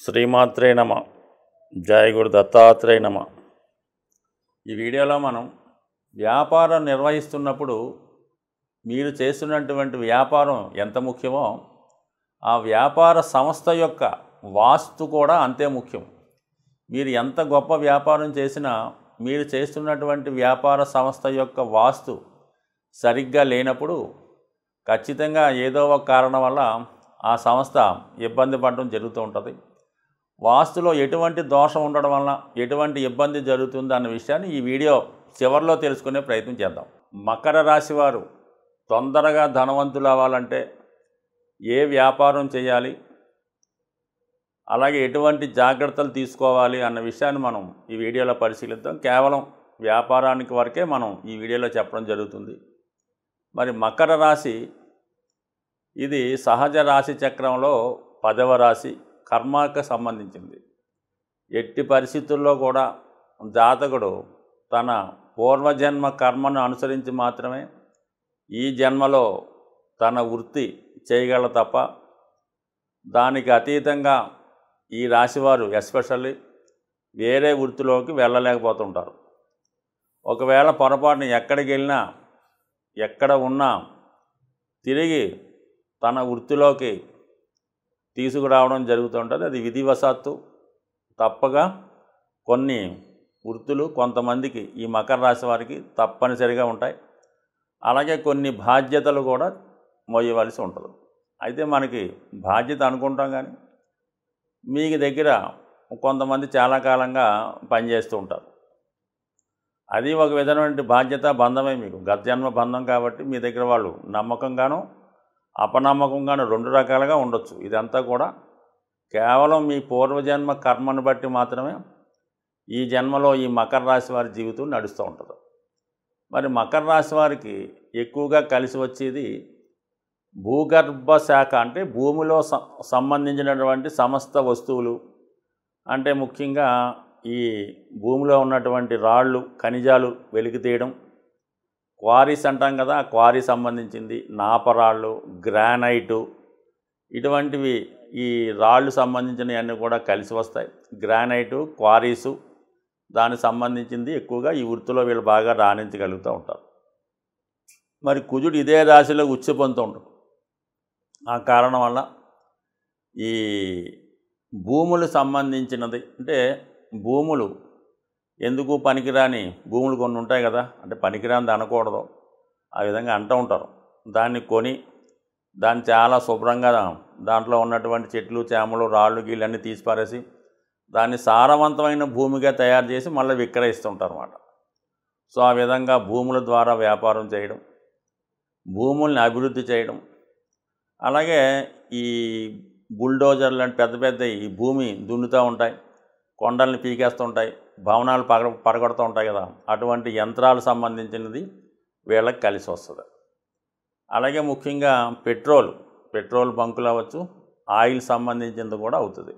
శ్రీమాత్రే నమ. జయ గురు దత్తాత్రేయ నమ. ఈ వీడియోలో మనం వ్యాపారం నిర్వహిస్తున్నప్పుడు మీరు చేస్తున్నటువంటి వ్యాపారం ఎంత ముఖ్యమో ఆ వ్యాపార సంస్థ యొక్క వాస్తు కూడా అంతే ముఖ్యం. మీరు ఎంత గొప్ప వ్యాపారం చేసినా మీరు చేస్తున్నటువంటి వ్యాపార సంస్థ యొక్క వాస్తు సరిగ్గా లేనప్పుడు ఖచ్చితంగా ఏదో ఒక కారణం వల్ల ఆ సంస్థ ఇబ్బంది పడడం జరుగుతూ ఉంటుంది. వాస్తులో ఎటువంటి దోషం ఉండడం వలన ఎటువంటి ఇబ్బంది జరుగుతుంది అన్న విషయాన్ని ఈ వీడియో చివరిలో తెలుసుకునే ప్రయత్నం చేద్దాం. మకర రాశి వారు తొందరగా ధనవంతులు అవ్వాలంటే ఏ వ్యాపారం చేయాలి, అలాగే ఎటువంటి జాగ్రత్తలు తీసుకోవాలి అన్న విషయాన్ని మనం ఈ వీడియోలో పరిశీలిద్దాం. కేవలం వ్యాపారానికి వరకే మనం ఈ వీడియోలో చెప్పడం జరుగుతుంది. మరి మకర రాశి ఇది సహజ రాశి చక్రంలో 10వ రాశి, కర్మకు సంబంధించింది. ఎట్టి పరిస్థితుల్లో కూడా జాతకుడు తన పూర్వజన్మ కర్మను అనుసరించి మాత్రమే ఈ జన్మలో తన వృత్తి చేయగల తప్ప దానికి అతీతంగా ఈ రాశివారు ఎస్పెషల్లీ వేరే వృత్తిలోకి వెళ్ళలేకపోతుంటారు. ఒకవేళ పొరపాటున ఎక్కడికి వెళ్ళినా ఎక్కడ ఉన్నా తిరిగి తన వృత్తిలోకి తీసుకురావడం జరుగుతుంటుంది. అది విధివశాత్తు తప్పగా కొన్ని వృత్తులు కొంతమందికి ఈ మకర రాశి వారికి తప్పనిసరిగా ఉంటాయి. అలాగే కొన్ని బాధ్యతలు కూడా మోయవలసి ఉంటుంది. అయితే మనకి బాధ్యత అనుకుంటాం, కానీ మీకు దగ్గర కొంతమంది చాలా కాలంగా పనిచేస్తూ ఉంటారు. అది ఒక విధమైన బాధ్యత బంధమే, మీకు గత జన్మ బంధం కాబట్టి మీ దగ్గర వాళ్ళు నమ్మకంగానూ అపనమ్మకంగానూ రెండు రకాలుగా ఉండొచ్చు. ఇదంతా కూడా కేవలం మీ పూర్వజన్మ కర్మను బట్టి మాత్రమే ఈ జన్మలో ఈ మకర రాశి వారి జీవితం నడుస్తూ ఉంటుంది. మరి మకర రాశి వారికి ఎక్కువగా కలిసి వచ్చేది భూగర్భ శాఖ, అంటే భూమిలో సంబంధించినటువంటి సమస్త వస్తువులు, అంటే ముఖ్యంగా ఈ భూమిలో ఉన్నటువంటి రాళ్ళు ఖనిజాలు వెలికి తీయడం, క్వారీస్ అంటాం కదా, ఆ క్వారీ సంబంధించింది, నాపరాళ్ళు, గ్రానైటు, ఇటువంటివి ఈ రాళ్ళు సంబంధించినవన్నీ కూడా కలిసి వస్తాయి. గ్రానైటు, క్వారీసు దానికి సంబంధించింది ఎక్కువగా ఈ వృత్తిలో వీళ్ళు బాగా రాణించగలుగుతూ ఉంటారు. మరి కుజుడు ఇదే రాశిలో ఉచ్చ పొందుతూ ఉంటాడు. ఆ కారణం వల్ల ఈ భూములు సంబంధించినది, అంటే భూములు ఎందుకు పనికిరాని భూములు కొన్ని ఉంటాయి కదా, అంటే పనికిరానిది అనకూడదు, ఆ విధంగా అంటూ ఉంటారు. దాన్ని కొని దాన్ని చాలా శుభ్రంగా దాంట్లో ఉన్నటువంటి చెట్లు చేమలు రాళ్ళు గీళ్ళు అన్నీ తీసిపారేసి దాన్ని సారవంతమైన భూమిగా తయారు చేసి మళ్ళీ విక్రయిస్తుంటారు అన్నమాట. సో ఆ విధంగా భూముల ద్వారా వ్యాపారం చేయడం, భూముల్ని అభివృద్ధి చేయడం, అలాగే ఈ బుల్డోజర్లు అంటే పెద్ద పెద్ద ఈ భూమి దున్నుతూ ఉంటాయి, కొండల్ని పీకేస్తూ ఉంటాయి, భవనాలు పడగొడుతూ ఉంటాయి కదా, అటువంటి యంత్రాలు సంబంధించినది వీళ్ళకి కలిసి వస్తుంది. అలాగే ముఖ్యంగా పెట్రోల్ బంకులు అవ్వచ్చు, ఆయిల్ సంబంధించినది కూడా అవుతుంది.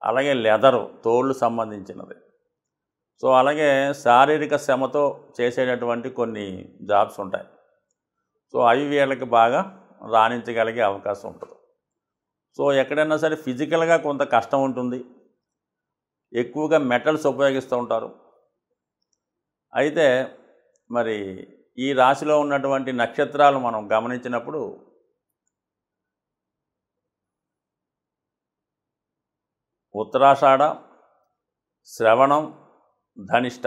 అలాగే లెదరు, తోళ్ళు సంబంధించినది. సో అలాగే శారీరక శ్రమతో చేసేటటువంటి కొన్ని జాబ్స్ ఉంటాయి. సో అవి వీళ్ళకి బాగా రాణించగలిగే అవకాశం ఉంటుంది. సో ఎక్కడైనా సరే ఫిజికల్గా కొంత కష్టం ఉంటుంది, ఎక్కువగా మెటల్స్ ఉపయోగిస్తూ ఉంటారు. అయితే మరి ఈ రాశిలో ఉన్నటువంటి నక్షత్రాలు మనం గమనించినప్పుడు ఉత్తరాషాఢ, శ్రవణం, ధనిష్ట.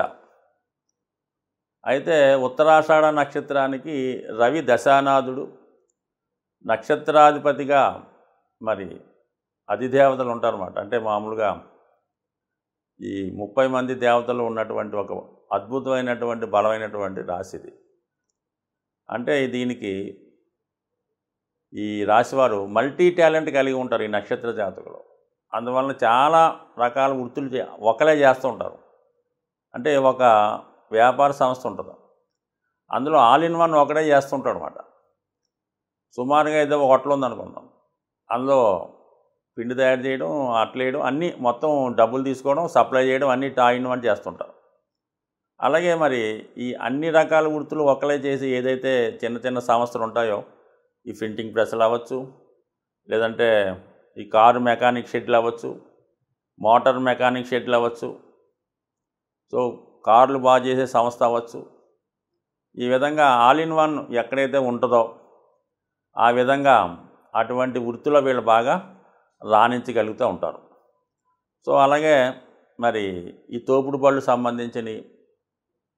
అయితే ఉత్తరాషాఢ నక్షత్రానికి రవి దశానాథుడు, నక్షత్రాధిపతిగా మరి అధిదేవతలు ఉంటారన్నమాట. అంటే మామూలుగా ఈ 30 మంది దేవతలు ఉన్నటువంటి ఒక అద్భుతమైనటువంటి బలమైనటువంటి రాశిది. అంటే దీనికి ఈ రాశివారు మల్టీ టాలెంట్ కలిగి ఉంటారు ఈ నక్షత్ర జాతకులు. అందువలన చాలా రకాల వృత్తులు ఒకలే చేస్తూ ఉంటారు. అంటే ఒక వ్యాపార సంస్థ ఉంటుంది, అందులో ఆల్ ఇన్ వన్ ఒకడే చేస్తుంటాడు అనమాట. సుమారుగా ఏదో ఒక హోటల్ ఉందనుకుందాం, అందులో పిండి తయారు చేయడం, అట్లేయడం, అన్నీ మొత్తం డబ్బులు తీసుకోవడం, సప్లై చేయడం అన్నీ ఆల్ వన్ చేస్తుంటారు. అలాగే మరి ఈ అన్ని రకాల వృత్తులు ఒకలే చేసి ఏదైతే చిన్న చిన్న సంస్థలు ఉంటాయో, ఈ ప్రింటింగ్ ప్రెస్లు అవ్వచ్చు, లేదంటే ఈ కారు మెకానిక్ షెడ్లు అవ్వచ్చు, మోటార్ మెకానిక్ షెడ్లు అవ్వచ్చు, సో కార్లు బాగా చేసే సంస్థ అవ్వచ్చు. ఈ విధంగా ఆల్ ఇన్ వన్ ఎక్కడైతే ఉంటుందో ఆ విధంగా అటువంటి వృత్తిలో వీళ్ళు బాగా రాణించగలుగుతూ ఉంటారు. సో అలాగే మరి ఈ తోపుడు బళ్ళు సంబంధించినవి,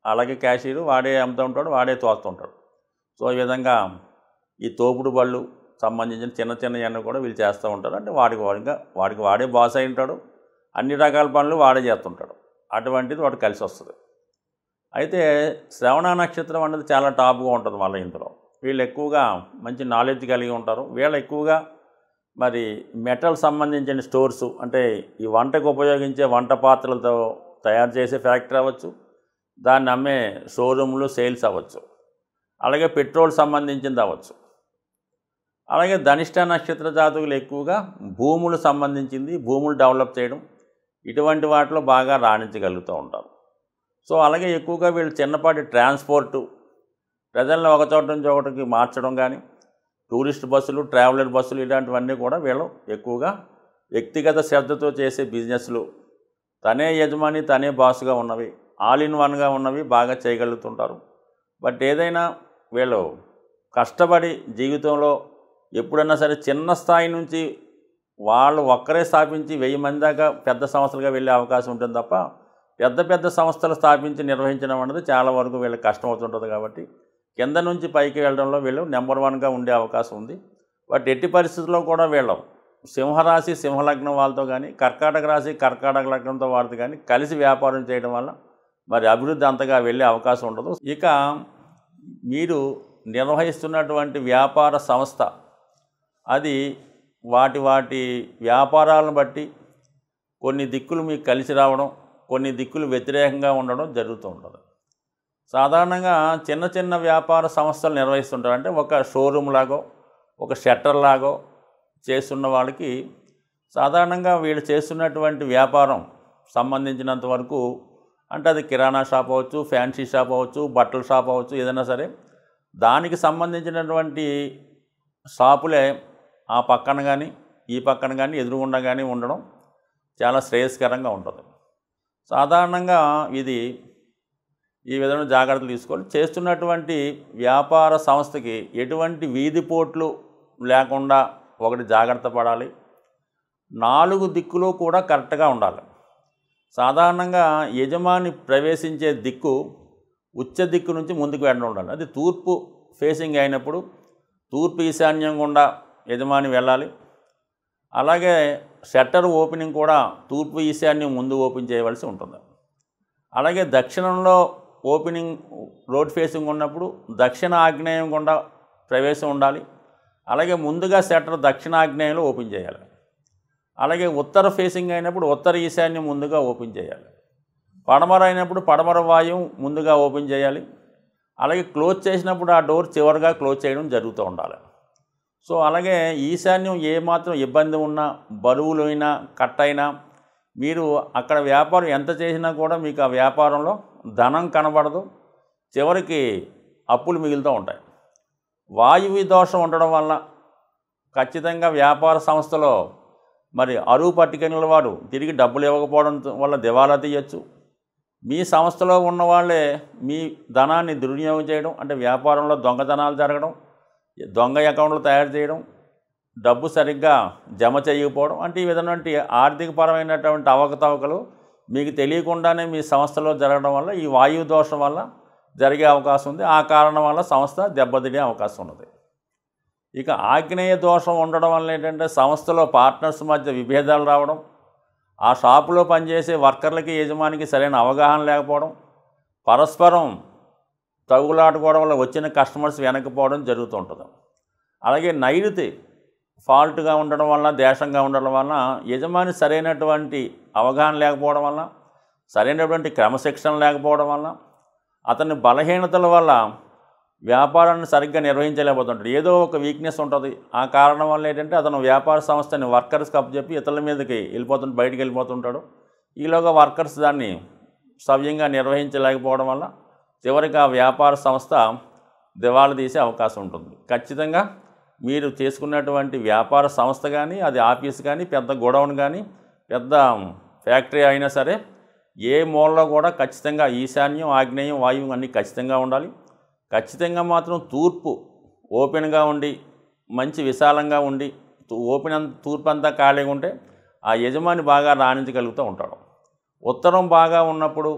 అలాగే క్యాషియర్ వాడే అమ్ముతూ ఉంటాడు, వాడే తోస్తూ ఉంటాడు. సో ఈ విధంగా ఈ తోపుడు బళ్ళు సంబంధించిన చిన్న చిన్నవన్నీ కూడా వీళ్ళు చేస్తూ ఉంటారు. అంటే వాడికి వాడే బాస్ అయి ఉంటాడు, అన్ని రకాల పనులు వాడే చేస్తుంటాడు. అటువంటిది వాడు కలిసి వస్తుంది. అయితే శ్రవణ నక్షత్రం అనేది చాలా టాప్గా ఉంటుంది. మళ్ళీ ఇందులో వీళ్ళు ఎక్కువగా మంచి నాలెడ్జ్ కలిగి ఉంటారు. వీళ్ళు ఎక్కువగా మరి మెటల్ సంబంధించిన స్టోర్స్, అంటే ఈ వంటకు ఉపయోగించే వంట పాత్రలతో తయారు చేసే ఫ్యాక్టరీ అవ్వచ్చు, దాన్ని అమ్మే షోరూమ్లు సేల్స్ అవ్వచ్చు, అలాగే పెట్రోల్ సంబంధించింది అవ్వచ్చు. అలాగే ధనిష్ట నక్షత్ర జాతకులు ఎక్కువగా భూములు సంబంధించింది, భూములు డెవలప్ చేయడం, ఇటువంటి వాటిలో బాగా రాణించగలుగుతూ ఉంటారు. సో అలాగే ఎక్కువగా వీళ్ళు చిన్నపాటి ట్రాన్స్పోర్టు, ప్రజలను ఒక చోట నుంచి ఒకటికి మార్చడం కానీ, టూరిస్ట్ బస్సులు, ట్రావెలర్ బస్సులు, ఇలాంటివన్నీ కూడా వీళ్ళు ఎక్కువగా వ్యక్తిగత శ్రద్ధతో చేసే బిజినెస్లు, తనే యజమాని తనే బాసుగా ఉన్నవి, ఆల్ ఇన్ వన్గా ఉన్నవి బాగా చేయగలుగుతుంటారు. బట్ ఏదైనా వీళ్ళు కష్టపడి జీవితంలో ఎప్పుడైనా సరే చిన్న స్థాయి నుంచి వాళ్ళు ఒక్కరే స్థాపించి 1000 మంది దాకా పెద్ద సంస్థలుగా వెళ్ళే అవకాశం ఉంటుంది తప్ప పెద్ద పెద్ద సంస్థలు స్థాపించి నిర్వహించడం అనేది చాలా వరకు వీళ్ళకి కష్టం అవుతుంటుంది. కాబట్టి కింద నుంచి పైకి వెళ్ళడంలో వీళ్ళు నెంబర్ 1గా ఉండే అవకాశం ఉంది. బట్ ఎట్టి పరిస్థితుల్లో కూడా వీళ్ళు సింహరాశి సింహలగ్నం వాళ్ళతో కానీ, కర్కాటక రాశి కర్కాటక లగ్నంతో వారితో కానీ కలిసి వ్యాపారం చేయడం వల్ల మరి అభివృద్ధి అంతగా వెళ్ళే అవకాశం ఉండదు. ఇక మీరు నిర్వహిస్తున్నటువంటి వ్యాపార సంస్థ అది వాటి వ్యాపారాలను బట్టి కొన్ని దిక్కులు మీకు కలిసి రావడం, కొన్ని దిక్కులు వ్యతిరేకంగా ఉండడం జరుగుతూ ఉంటుంది. సాధారణంగా చిన్న చిన్న వ్యాపార సంస్థలు నిర్వహిస్తుంటారు. అంటే ఒక షోరూమ్ లాగో, ఒక షట్టర్ లాగో చేస్తున్న వాళ్ళకి సాధారణంగా వీళ్ళు చేస్తున్నటువంటి వ్యాపారం సంబంధించినంత వరకు, అంటే అది కిరాణా షాప్ అవ్వచ్చు, ఫ్యాన్సీ షాప్ అవ్వచ్చు, బట్టల షాప్ అవ్వచ్చు, ఏదైనా సరే దానికి సంబంధించినటువంటి షాపులే ఆ పక్కన కానీ ఈ పక్కన కానీ ఎదురుగుండా కానీ ఉండడం చాలా శ్రేయస్కరంగా ఉంటుంది. సాధారణంగా ఇది ఈ విధంగా జాగ్రత్తలు తీసుకొని చేస్తున్నటువంటి వ్యాపార సంస్థకి ఎటువంటి వీధిపోట్లు లేకుండా ఒకటి జాగ్రత్త పడాలి. 4 దిక్కులు కూడా కరెక్ట్గా ఉండాలి. సాధారణంగా యజమాని ప్రవేశించే దిక్కు ఉచ్చ దిక్కు నుంచి ముందుకు వెళ్ళడం ఉండాలి. అది తూర్పు ఫేసింగ్ అయినప్పుడు తూర్పు ఈశాన్యం గుండా యజమాని వెళ్ళాలి. అలాగే షట్టర్ ఓపెనింగ్ కూడా తూర్పు ఈశాన్యం ముందు ఓపెన్ చేయవలసి ఉంటుంది. అలాగే దక్షిణంలో ఓపెనింగ్ రోడ్ ఫేసింగ్ ఉన్నప్పుడు దక్షిణ ఆగ్నేయం గుండా ప్రవేశం ఉండాలి. అలాగే ముందుగా షట్టర్ దక్షిణ ఆగ్నేయంలో ఓపెన్ చేయాలి. అలాగే ఉత్తర ఫేసింగ్ అయినప్పుడు ఉత్తర ఈశాన్యం ముందుగా ఓపెన్ చేయాలి. పడమర అయినప్పుడు పడమర వాయువు ముందుగా ఓపెన్ చేయాలి. అలాగే క్లోజ్ చేసినప్పుడు ఆ డోర్ చివరిగా క్లోజ్ చేయడం జరుగుతూ ఉండాలి. సో అలాగే ఈశాన్యం ఏమాత్రం ఇబ్బంది ఉన్నా, బరువులైనా కట్టయినా మీరు అక్కడ వ్యాపారం ఎంత చేసినా కూడా మీకు ఆ వ్యాపారంలో ధనం కనబడదు, చివరికి అప్పులు మిగులుతూ ఉంటాయి. వాయువు దోషం ఉండడం వల్ల ఖచ్చితంగా వ్యాపార సంస్థలో మరి అరువు పట్టుకెళ్ళిన వాడు తిరిగి డబ్బులు ఇవ్వకపోవడం వల్ల దివాలా తీయచ్చు. మీ సంస్థలో ఉన్న వాళ్ళే మీ ధనాన్ని దుర్వినియోగం చేయడం, అంటే వ్యాపారంలో దొంగతనాలు జరగడం, దొంగ అకౌంట్లు తయారు చేయడం, డబ్బు సరిగ్గా జమ చేయకపోవడం, అంటే ఈ విధమైనటువంటి ఆర్థికపరమైనటువంటి అవకతవకలు మీకు తెలియకుండానే మీ సంస్థలో జరగడం వల్ల ఈ వాయువు దోషం వల్ల జరిగే అవకాశం ఉంది. ఆ కారణం వల్ల సంస్థ దెబ్బతినే అవకాశం ఉన్నది. ఇక ఆగ్నేయ దోషం ఉండడం వల్ల ఏంటంటే సంస్థలో పార్ట్నర్స్ మధ్య విభేదాలు రావడం, ఆ షాపులో పనిచేసే వర్కర్లకి యజమానికి సరైన అవగాహన లేకపోవడం, పరస్పరం తగులాడుకోవడం వల్ల వచ్చిన కస్టమర్స్ వెనకపోవడం జరుగుతూ ఉంటుంది. అలాగే నైరుతి ఫాల్ట్గా ఉండడం వల్ల, దేశంగా ఉండడం వల్ల యజమాని సరైనటువంటి అవగాహన లేకపోవడం వల్ల, సరైనటువంటి క్రమశిక్షణ లేకపోవడం వల్ల, అతని బలహీనతల వల్ల వ్యాపారాన్ని సరిగ్గా నిర్వహించలేకపోతుంటాడు. ఏదో ఒక వీక్నెస్ ఉంటుంది. ఆ కారణం వల్ల ఏంటంటే అతను వ్యాపార సంస్థని వర్కర్స్కి అప్పచెప్పి ఇతరుల మీదకి బయటికి వెళ్ళిపోతుంటాడు. ఈలోగా వర్కర్స్ దాన్ని సవ్యంగా నిర్వహించలేకపోవడం వల్ల చివరికి ఆ వ్యాపార సంస్థ దివాళా తీసే అవకాశం ఉంటుంది. ఖచ్చితంగా మీరు చేసుకున్నటువంటి వ్యాపార సంస్థ కానీ, అది ఆఫీస్ కానీ, పెద్ద గోడౌన్ కానీ, పెద్ద ఫ్యాక్టరీ అయినా సరే ఏ మూలలో కూడా ఖచ్చితంగా ఈశాన్యం, ఆగ్నేయం, వాయువ్యం అన్నీ ఖచ్చితంగా ఉండాలి. ఖచ్చితంగా మాత్రం తూర్పు ఓపెన్గా ఉండి మంచి విశాలంగా ఉండి తూర్పు అంతా ఖాళీగా ఉంటే ఆ యజమాని బాగా రాణించగలుగుతూ ఉంటాడు. ఉత్తరం బాగా ఉన్నప్పుడు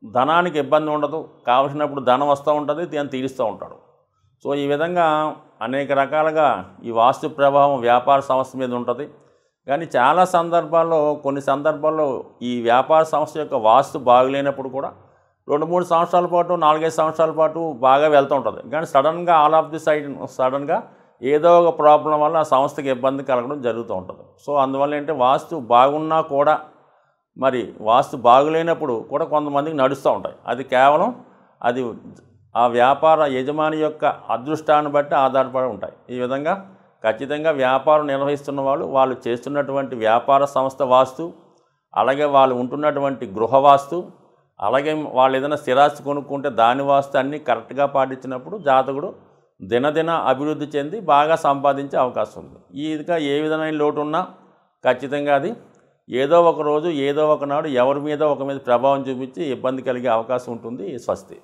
ధనానికి ఇబ్బంది ఉండదు, కావలసినప్పుడు ధనం వస్తూ ఉంటుంది, దాన్ని తీరుస్తూ ఉంటాడు. సో ఈ విధంగా అనేక రకాలుగా ఈ వాస్తు ప్రభావం వ్యాపార సంస్థ మీద ఉంటుంది. కానీ చాలా సందర్భాల్లో కొన్ని సందర్భాల్లో ఈ వ్యాపార సంస్థ యొక్క వాస్తు బాగులేనప్పుడు కూడా 2-3 సంవత్సరాల పాటు 4-5 సంవత్సరాల పాటు బాగా వెళ్తూ ఉంటుంది. కానీ సడన్గా ఆల్ ఆఫ్ ది సడన్గా ఏదో ఒక ప్రాబ్లం వల్ల ఆ సంస్థకి ఇబ్బంది కలగడం జరుగుతూ ఉంటుంది. సో అందువల్ల ఏంటంటే వాస్తు బాగున్నా కూడా మరి వాస్తు బాగులేనప్పుడు కూడా కొంతమందికి నడుస్తూ ఉంటాయి. అది కేవలం అది ఆ వ్యాపార యజమాని యొక్క అదృష్టాన్ని బట్టి ఆధారపడి ఉంటాయి. ఈ విధంగా ఖచ్చితంగా వ్యాపారం నిర్వహిస్తున్న వాళ్ళు చేస్తున్నటువంటి వ్యాపార సంస్థ వాస్తు, అలాగే వాళ్ళు ఉంటున్నటువంటి గృహ వాస్తు, అలాగే వాళ్ళు ఏదైనా స్థిరాస్తి కొనుక్కుంటే దాని వాస్తు అన్నీ కరెక్ట్గా పాటించినప్పుడు జాతకుడు దినదిన అభివృద్ధి చెంది బాగా సంపాదించే అవకాశం ఉంది. ఇదిగా ఏ విధమైన లోటు ఉన్నా ఖచ్చితంగా అది ఏదో ఒక రోజు ఏదో ఒకనాడు ఎవరి మీద ప్రభావం చూపించి ఇబ్బంది కలిగే అవకాశం ఉంటుంది. స్వస్తి.